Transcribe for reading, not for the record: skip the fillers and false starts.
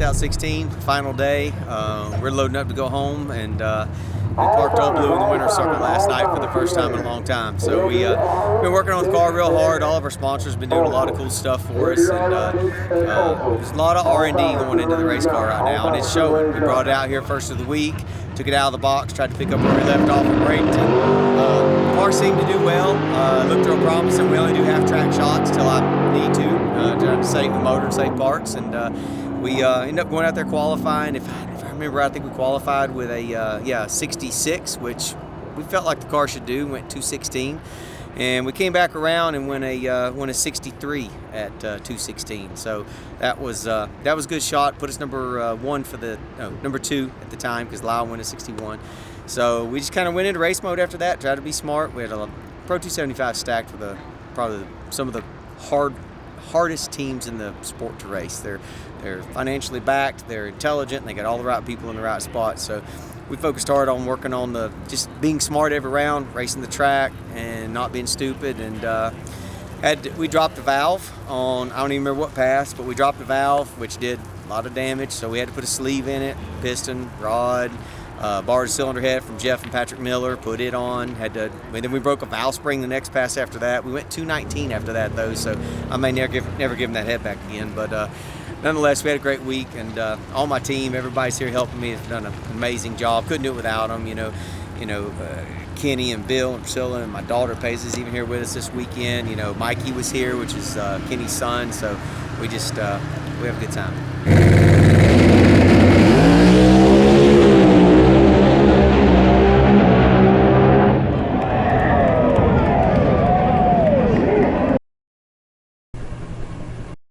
out 16, final day. We're loading up to go home, and we parked Old Blue in the winner's circle last night for the first time in a long time. So we've been working on the car real hard. All of our sponsors have been doing a lot of cool stuff for us, and there's a lot of R&D going into the race car right now, and it's showing. We brought it out here first of the week, took it out of the box, tried to pick up where we left off in Bradenton. The car seemed to do well. Looked real promising. We only do half-track shots till I need to save the motor and save parts, and we ended up going out there qualifying. If I remember, I think we qualified with a 66, which we felt like the car should do. Went 216, and we came back around and went a 63 at 216. So that was a good shot. Put us number two at the time, because Lyle went a 61. So we just kind of went into race mode after that. Tried to be smart. We had a Pro 275 stacked for probably some of the hardest teams in the sport to race. They're financially backed, they're intelligent, and they got all the right people in the right spots. So we focused hard on working on just being smart every round, racing the track, and not being stupid. And we dropped the valve on, I don't even remember what pass, but we dropped the valve, which did a lot of damage. So we had to put a sleeve in it, piston, rod, borrowed a cylinder head from Jeff and Patrick Miller, put it on, and then we broke a valve spring the next pass after that. We went 219 after that, though, so I may never give him that head back again. But nonetheless, we had a great week, and all my team, everybody's here helping me, has done an amazing job. Couldn't do it without them, Kenny and Bill and Priscilla, and my daughter Paige is even here with us this weekend. Mikey was here, which is Kenny's son, so we have a good time.